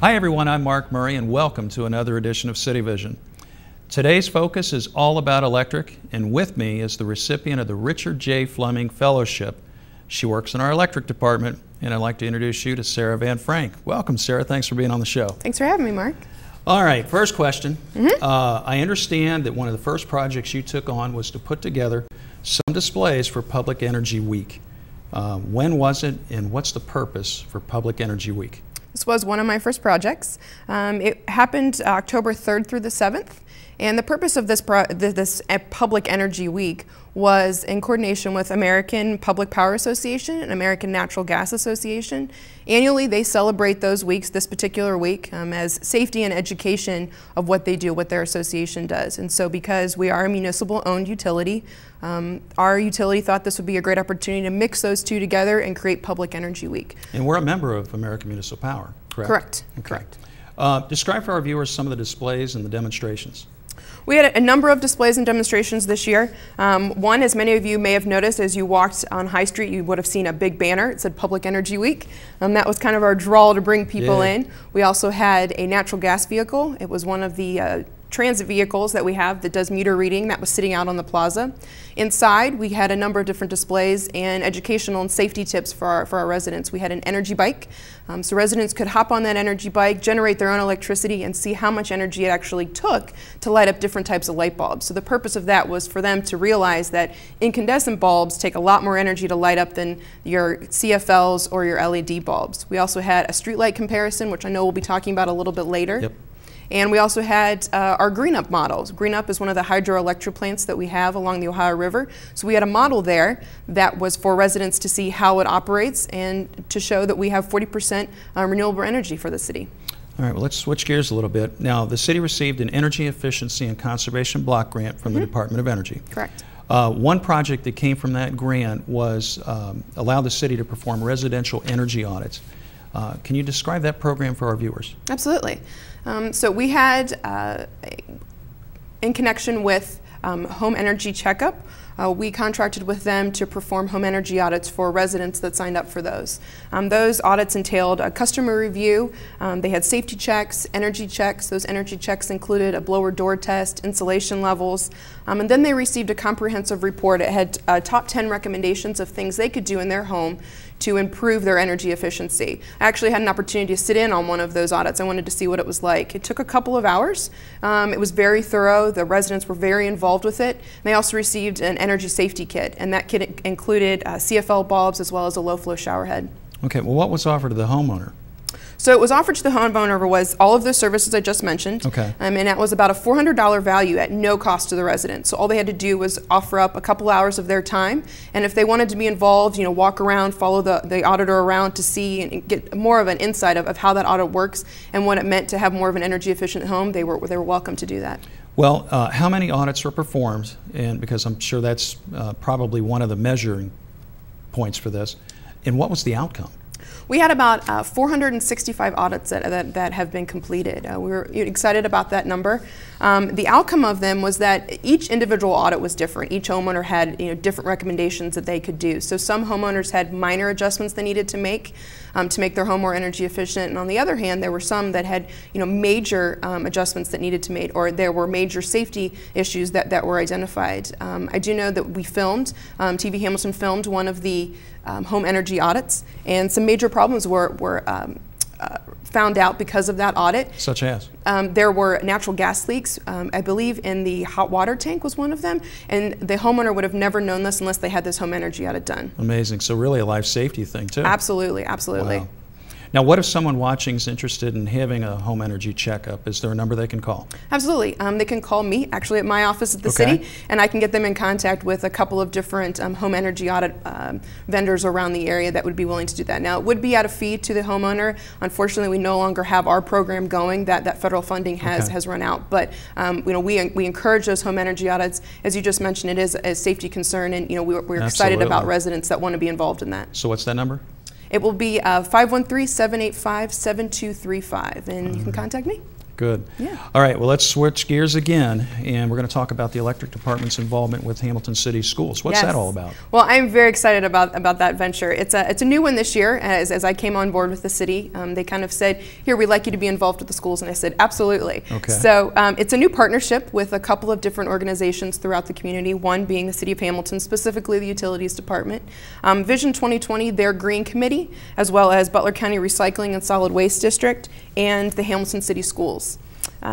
Hi everyone, I'm Mark Murray and welcome to another edition of CityVision. Today's focus is all about electric, and with me is the recipient of the Richard J. Fleming Fellowship. She works in our electric department, and I'd like to introduce you to Sarah Van Frank. Welcome, Sarah. Thanks for being on the show. Thanks for having me, Mark. All right, first question. I understand that one of the first projects you took on was to put together some displays for Public Energy Week. When was it, and what's the purpose for Public Energy Week? This was one of my first projects. It happened October 3rd through the 7th, and the purpose of this Public Energy Week was in coordination with American Public Power Association and American Natural Gas Association. Annually, they celebrate those weeks, this particular week, as safety and education of what they do, what their association does. And so because we are a municipal-owned utility, our utility thought this would be a great opportunity to mix those two together and create Public Energy Week. And we're a member of American Municipal Power, correct? Correct. Okay. Correct. Describe for our viewers some of the displays and the demonstrations. We had a number of displays and demonstrations this year. One, as many of you may have noticed, as you walked on High Street, you would have seen a big banner. It said Public Energy Week. That was kind of our draw to bring people in. We also had a natural gas vehicle. It was one of the transit vehicles that we have that does meter reading that was sitting out on the plaza. Inside, we had a number of different displays and educational and safety tips for our residents. We had an energy bike, so residents could hop on that energy bike, generate their own electricity, and see how much energy it actually took to light up different types of light bulbs. So the purpose of that was for them to realize that incandescent bulbs take a lot more energy to light up than your CFLs or your LED bulbs. We also had a streetlight comparison, which I know we'll be talking about a little bit later. Yep. And we also had our Green Up models. Green Up is one of the hydroelectric plants that we have along the Ohio River. So we had a model there that was for residents to see how it operates and to show that we have 40% renewable energy for the city. All right, well, let's switch gears a little bit. Now, the city received an Energy Efficiency and Conservation Block Grant from the Department of Energy. Correct. One project that came from that grant was allow the city to perform residential energy audits. Can you describe that program for our viewers? Absolutely. So we had, in connection with Home Energy Checkup, we contracted with them to perform home energy audits for residents that signed up for those. Those audits entailed a customer review. They had safety checks, energy checks. Those energy checks included a blower door test, insulation levels, and then they received a comprehensive report. It had top 10 recommendations of things they could do in their home to improve their energy efficiency. I actually had an opportunity to sit in on one of those audits. I wanted to see what it was like. It took a couple of hours. It was very thorough. The residents were very involved with it. They also received an energy safety kit, and that kit included CFL bulbs as well as a low-flow shower head. Okay, well, what was offered to the homeowner? So it was offered to the homeowner was all of those services I just mentioned, and that was about a $400 value at no cost to the resident. So all they had to do was offer up a couple hours of their time, and if they wanted to be involved, walk around, follow the auditor around to see and get more of an insight of how that audit works and what it meant to have more of an energy efficient home, they were welcome to do that. Well, how many audits were performed? And because I'm sure that's probably one of the measuring points for this, and what was the outcome? We had about 465 audits that have been completed. We were excited about that number. The outcome of them was that each individual audit was different. Each homeowner had different recommendations that they could do. So some homeowners had minor adjustments they needed to make their home more energy efficient, and on the other hand, there were some that had major adjustments that needed to be made, or there were major safety issues that were identified. I do know that we filmed, TV Hamilton filmed one of the home energy audits, and some major problems were found out because of that audit. Such as? There were natural gas leaks, I believe in the hot water tank was one of them, and the homeowner would have never known this unless they had this home energy audit done. Amazing. So really a life safety thing too. Absolutely, absolutely. Wow. Now, what if someone watching is interested in having a home energy checkup? Is there a number they can call? Absolutely. They can call me, actually, at my office at the city, and I can get them in contact with a couple of different home energy audit vendors around the area that would be willing to do that. Now, it would be at a fee to the homeowner. Unfortunately, we no longer have our program going. That federal funding has run out. But we encourage those home energy audits. As you just mentioned, it is a safety concern, and we're excited about residents that want to be involved in that. So what's that number? It will be 513-785-7235, and you can contact me. Good. Yeah. All right, well, let's switch gears again, and we're going to talk about the electric department's involvement with Hamilton City Schools. What's that all about? Well, I'm very excited about that venture. It's a new one this year. As I came on board with the city, they kind of said, here, we'd like you to be involved with the schools, and I said, absolutely. Okay. So it's a new partnership with a couple of different organizations throughout the community, one being the City of Hamilton, specifically the Utilities Department, Vision 2020, their Green Committee, as well as Butler County Recycling and Solid Waste District, and the Hamilton City Schools.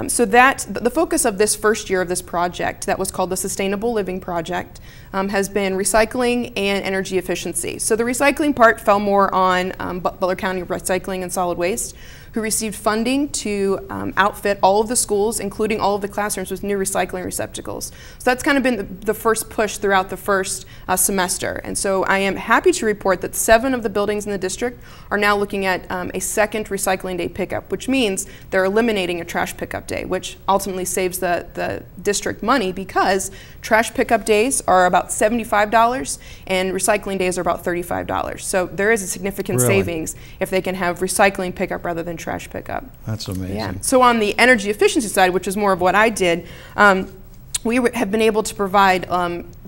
So the focus of this first year of this project, that was called the Sustainable Living Project, has been recycling and energy efficiency. So the recycling part fell more on Butler County Recycling and Solid Waste, who received funding to outfit all of the schools, including all of the classrooms, with new recycling receptacles. So that's kind of been the first push throughout the first semester. And so I am happy to report that 7 of the buildings in the district are now looking at a second recycling day pickup, which means they're eliminating a trash pickup day, which ultimately saves the district money, because trash pickup days are about $75 and recycling days are about $35. So there is a significant savings if they can have recycling pickup rather than trash pickup. That's amazing. Yeah. So on the energy efficiency side, which is more of what I did, we have been able to provide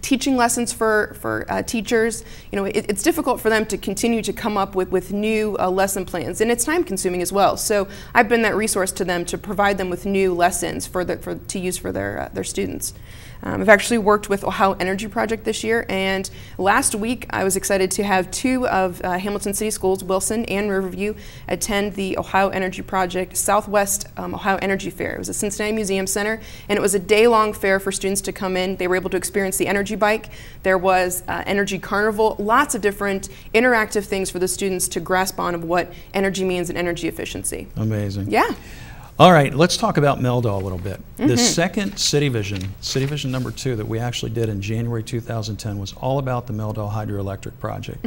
teaching lessons for teachers. You know, it's difficult for them to continue to come up with new lesson plans, and it's time consuming as well. So I've been that resource to them to provide them with new lessons to use for their students. I've actually worked with Ohio Energy Project this year, and last week I was excited to have 2 of Hamilton City Schools, Wilson and Riverview, attend the Ohio Energy Project Southwest Ohio Energy Fair. It was at Cincinnati Museum Center, and it was a day-long fair for students to come in. They were able to experience the energy bike. There was energy carnival, lots of different interactive things for the students to grasp on of what energy means and energy efficiency. Amazing. Yeah. All right, let's talk about Meldol a little bit. The second CityVision number 2 that we actually did in January 2010 was all about the Meldol Hydroelectric project.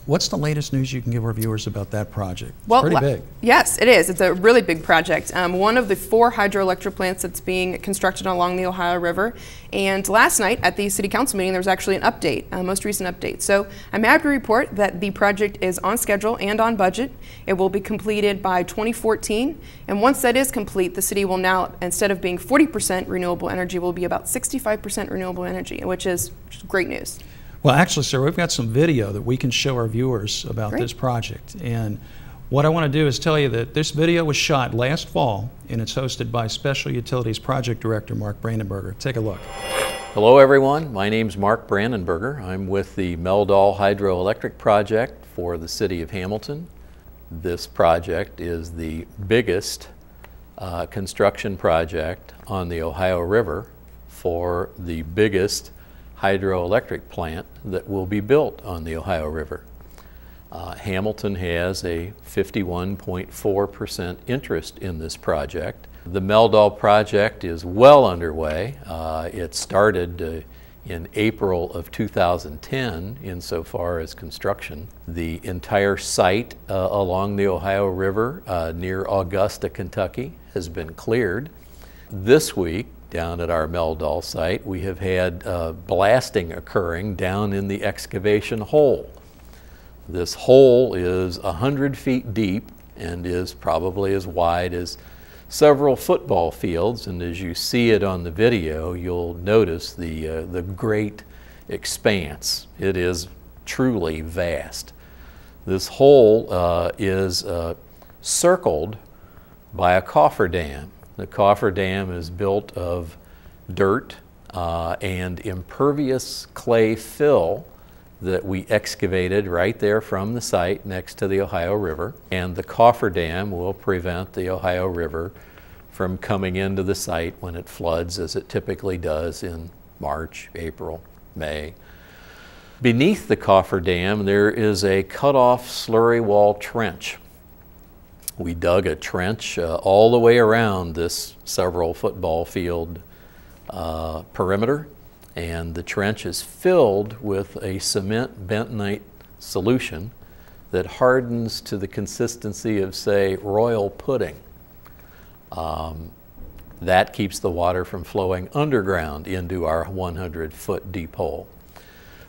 What's the latest news you can give our viewers about that project? It's pretty big. Yes, it is. It's a really big project. One of the 4 hydroelectric plants that's being constructed along the Ohio River. And last night at the City Council meeting, there was actually an update, a most recent update. So I'm happy to report that the project is on schedule and on budget. It will be completed by 2014. And once that is complete, the city will now, instead of being 40% renewable energy, will be about 65% renewable energy, which is great news. Well, actually, sir, we've got some video that we can show our viewers about this project. And what I want to do is tell you that this video was shot last fall, and it's hosted by Special Utilities Project Director Mark Brandenberger. Take a look. Hello, everyone. My name's Mark Brandenberger. I'm with the Meldol Hydroelectric Project for the City of Hamilton. This project is the biggest construction project on the Ohio River for the biggest hydroelectric plant that will be built on the Ohio River. Hamilton has a 51.4% interest in this project. The Meldol project is well underway. It started in April of 2010 insofar as construction. The entire site along the Ohio River near Augusta, Kentucky has been cleared. This week, down at our Meldol site, we have had blasting occurring down in the excavation hole. This hole is 100 feet deep and is probably as wide as several football fields, and as you see it on the video, you'll notice the great expanse. It is truly vast. This hole is circled by a cofferdam. The cofferdam is built of dirt and impervious clay fill that we excavated right there from the site next to the Ohio River. And the cofferdam will prevent the Ohio River from coming into the site when it floods, as it typically does in March, April, May. Beneath the cofferdam, there is a cut-off slurry wall trench. We dug a trench all the way around this several football field perimeter, and the trench is filled with a cement bentonite solution that hardens to the consistency of, say, royal pudding. That keeps the water from flowing underground into our 100-foot deep hole.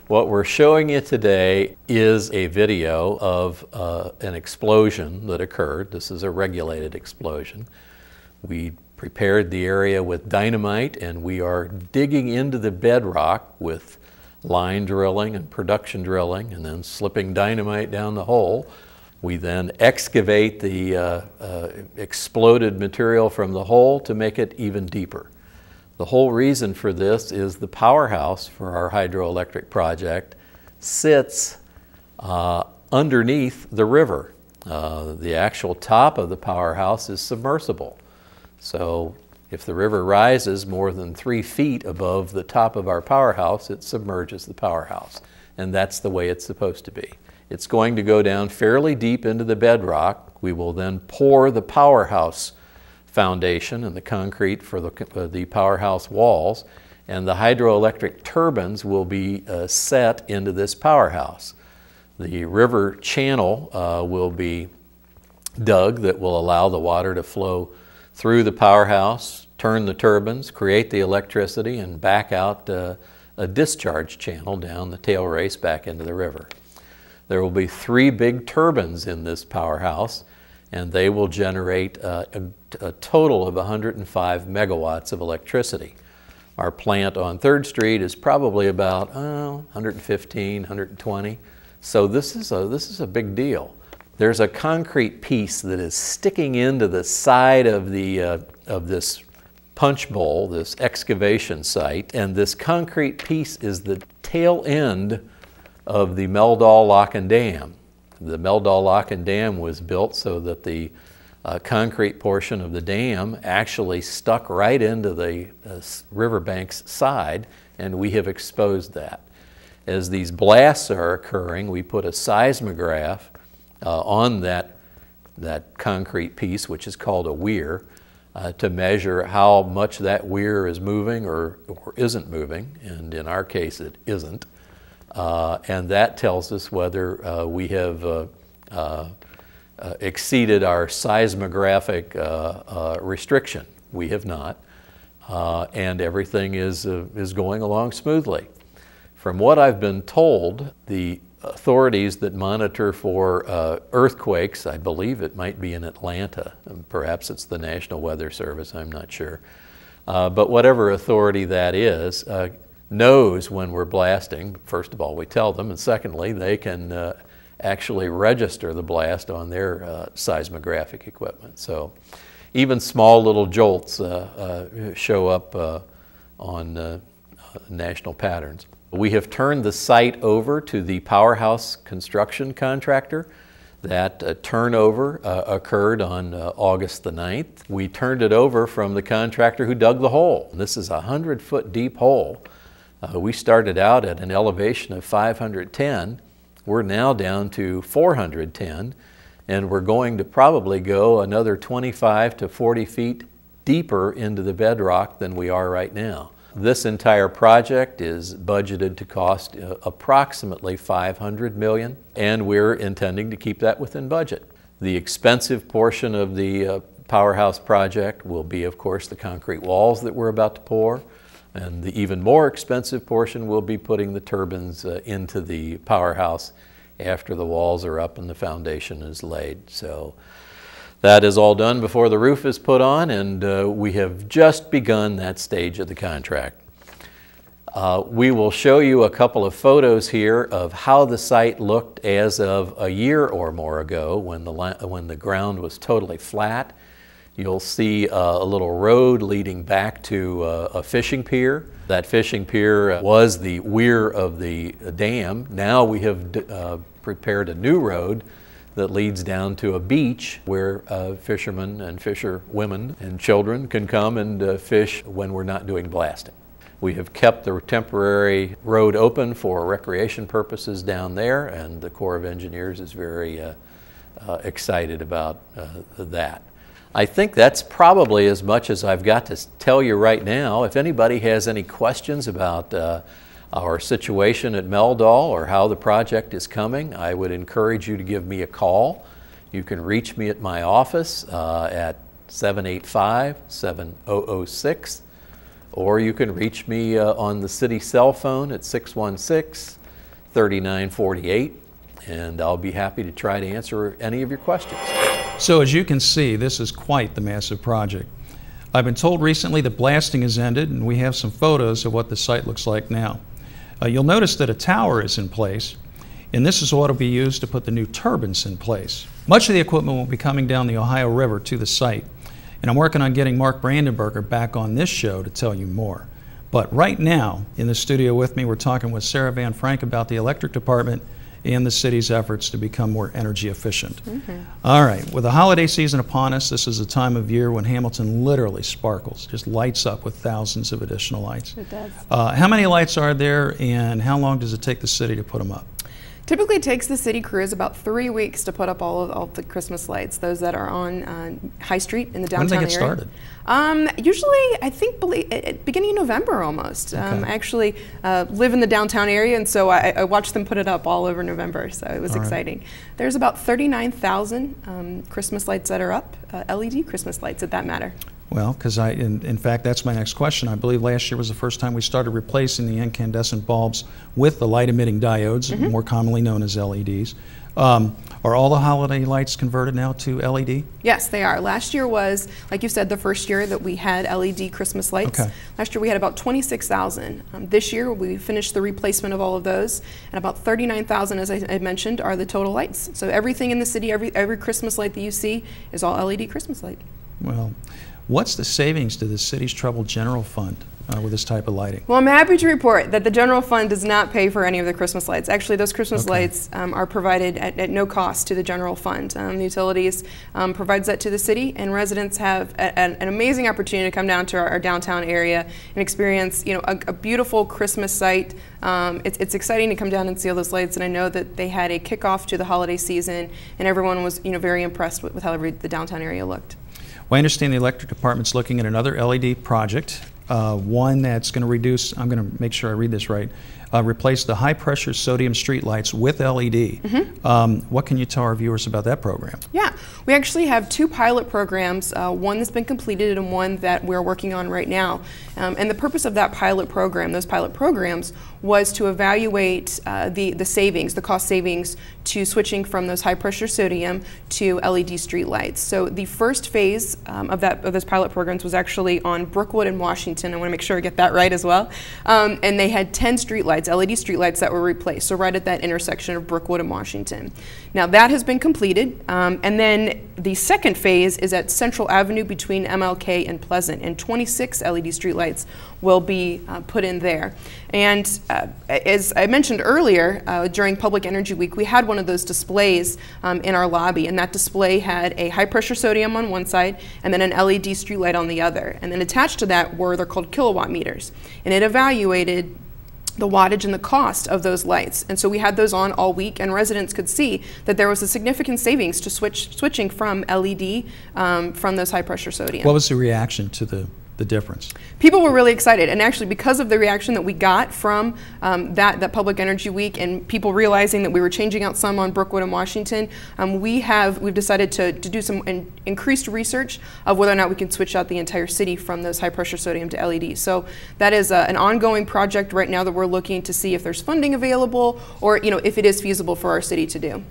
What we're showing you today is a video of an explosion that occurred. This is a regulated explosion. We prepared the area with dynamite, and we are digging into the bedrock with line drilling and production drilling, and then slipping dynamite down the hole. We then excavate the exploded material from the hole to make it even deeper. The whole reason for this is the powerhouse for our hydroelectric project sits underneath the river. The actual top of the powerhouse is submersible. So if the river rises more than 3 feet above the top of our powerhouse, it submerges the powerhouse. And that's the way it's supposed to be. It's going to go down fairly deep into the bedrock. We will then pour the powerhouse foundation and the concrete for the powerhouse walls, and the hydroelectric turbines will be set into this powerhouse. The river channel will be dug that will allow the water to flow through the powerhouse, turn the turbines, create the electricity, and back out a discharge channel down the tail race back into the river. There will be 3 big turbines in this powerhouse, and they will generate a total of 105 megawatts of electricity. Our plant on 3rd Street is probably about 115, 120. So this is a big deal. There's a concrete piece that is sticking into the side of this punch bowl, this excavation site, and this concrete piece is the tail end of the Meldol Lock and Dam. The Meldol Lock and Dam was built so that the concrete portion of the dam actually stuck right into the riverbank's side, and we have exposed that. As these blasts are occurring, we put a seismograph on that concrete piece, which is called a weir, to measure how much that weir is moving or isn't moving, and in our case it isn't. And that tells us whether we have exceeded our seismographic restriction. We have not, and everything is going along smoothly. From what I've been told, the authorities that monitor for earthquakes, I believe it might be in Atlanta, perhaps it's the National Weather Service, I'm not sure, but whatever authority that is, knows when we're blasting. First of all, we tell them, and secondly, they can actually register the blast on their seismographic equipment. So even small little jolts show up on national patterns. We have turned the site over to the powerhouse construction contractor. That turnover occurred on August the 9th. We turned it over from the contractor who dug the hole. This is a 100-foot deep hole. We started out at an elevation of 510. We're now down to 410, and we're going to probably go another 25 to 40 feet deeper into the bedrock than we are right now. This entire project is budgeted to cost approximately $500 million, and we're intending to keep that within budget. The expensive portion of the powerhouse project will be, of course, the concrete walls that we're about to pour. And the even more expensive portion will be putting the turbines into the powerhouse after the walls are up and the foundation is laid. So that is all done before the roof is put on, and we have just begun that stage of the contract. We will show you a couple of photos here of how the site looked as of a year or more ago when the ground was totally flat. You'll see a little road leading back to a fishing pier. That fishing pier was the weir of the dam. Now we have prepared a new road that leads down to a beach where fishermen and fisherwomen and children can come and fish when we're not doing blasting. We have kept the temporary road open for recreation purposes down there, and the Corps of Engineers is very excited about that. I think that's probably as much as I've got to tell you right now. If anybody has any questions about our situation at Meldol or how the project is coming, I would encourage you to give me a call. You can reach me at my office at 785-7006, or you can reach me on the city cell phone at 616 3948, and I'll be happy to try to answer any of your questions. So as you can see, this is quite the massive project. I've been told recently that blasting has ended, and we have some photos of what the site looks like now. You'll notice that a tower is in place, and this is what will be used to put the new turbines in place. Much of the equipment will be coming down the Ohio River to the site, and I'm working on getting Mark Brandenberger back on this show to tell you more. But right now, in the studio with me, we're talking with Sarah Van Frank about the electric department and the city's efforts to become more energy efficient. All right, with the holiday season upon us, this is a time of year when Hamilton literally sparkles, just lights up with thousands of additional lights. It does. How many lights are there, and how long does it take the city to put them up? Typically it takes the city crews about 3 weeks to put up all of the Christmas lights, those that are on High Street in the downtown area. When do they get started? Usually, I think, at beginning of November almost. Okay. I actually live in the downtown area, and so I watched them put it up all over November, so it was exciting. There's about 39,000 Christmas lights that are up, LED Christmas lights at that matter. Well, because in fact, that's my next question. I believe last year was the first time we started replacing the incandescent bulbs with the light-emitting diodes, more commonly known as LEDs. Are all the holiday lights converted now to LED? Yes, they are. Last year was, like you said, the first year that we had LED Christmas lights. Okay. Last year we had about 26,000. This year we finished the replacement of all of those, and about 39,000, as I mentioned, are the total lights. So everything in the city, every Christmas light that you see is all LED Christmas light. Well, what's the savings to the city's troubled general fund with this type of lighting? Well, I'm happy to report that the general fund does not pay for any of the Christmas lights. Actually, those Christmas lights are provided at no cost to the general fund. The utilities provides that to the city, and residents have an amazing opportunity to come down to our downtown area and experience, a beautiful Christmas site. It's exciting to come down and see all those lights, and I know that they had a kickoff to the holiday season, and everyone was, very impressed with how the downtown area looked. Well, I understand the electric department's looking at another LED project, one that's going to reduce, I'm going to make sure I read this right, replace the high-pressure sodium streetlights with LED. What can you tell our viewers about that program? Yeah, we actually have 2 pilot programs, one that's been completed and one that we're working on right now. And the purpose of that pilot program, those pilot programs, was to evaluate the savings, the cost savings to switching from those high-pressure sodium to LED streetlights. So the first phase of those pilot programs was actually on Brookwood and Washington. I want to make sure I get that right as well. And they had 10 streetlights, LED streetlights that were replaced, so right at that intersection of Brookwood and Washington. Now that has been completed, and then the second phase is at Central Avenue between MLK and Pleasant, and 26 LED streetlights will be put in there. And as I mentioned earlier, during Public Energy Week, we had one of those displays in our lobby, and that display had a high-pressure sodium on one side and then an LED streetlight on the other. And then attached to that they're called kilowatt meters, and it evaluated the wattage and the cost of those lights. And so we had those on all week, and residents could see that there was a significant savings to switching from LED from those high-pressure sodium. What was the reaction to the difference? People were really excited, and actually because of the reaction that we got from that Public Energy Week and people realizing that we were changing out some on Brookwood and Washington, we've decided to do some increased research of whether or not we can switch out the entire city from those high pressure sodium to LED. So that is an ongoing project right now that we're looking to see if there's funding available or if it is feasible for our city to do.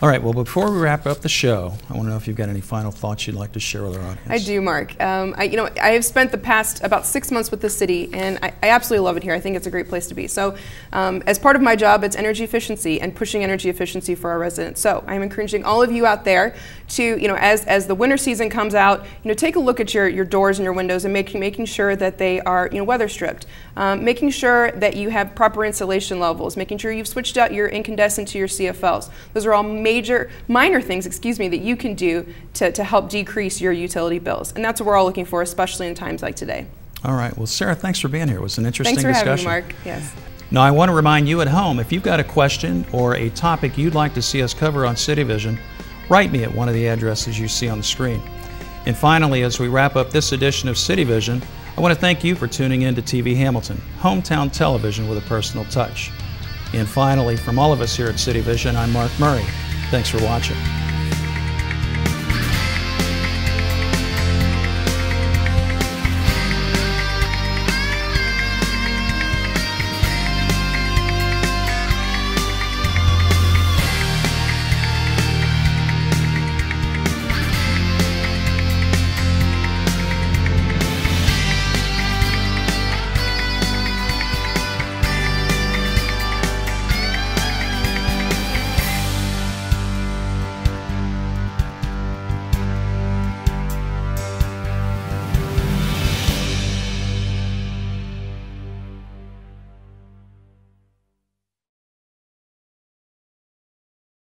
All right, well, before we wrap up the show, I want to know if you've got any final thoughts you'd like to share with our audience. I do, Mark. I have spent the past about 6 months with the city, and I absolutely love it here. I think it's a great place to be. So as part of my job, it's energy efficiency and pushing energy efficiency for our residents. So I'm encouraging all of you out there to, as the winter season comes out, take a look at your doors and your windows and making sure that they are, weather stripped, making sure that you have proper insulation levels, making sure you've switched out your incandescent to your CFLs. Those are all minor things, that you can do to help decrease your utility bills. And that's what we're all looking for, especially in times like today. All right. Well, Sarah, thanks for being here. It was an interesting discussion. Thanks for having me, Mark. Yes. Now, I want to remind you at home, if you've got a question or a topic you'd like to see us cover on CityVision, write me at one of the addresses you see on the screen. And finally, as we wrap up this edition of CityVision, I want to thank you for tuning in to TV Hamilton, hometown television with a personal touch. And finally, from all of us here at CityVision, I'm Mark Murray. Thanks for watching.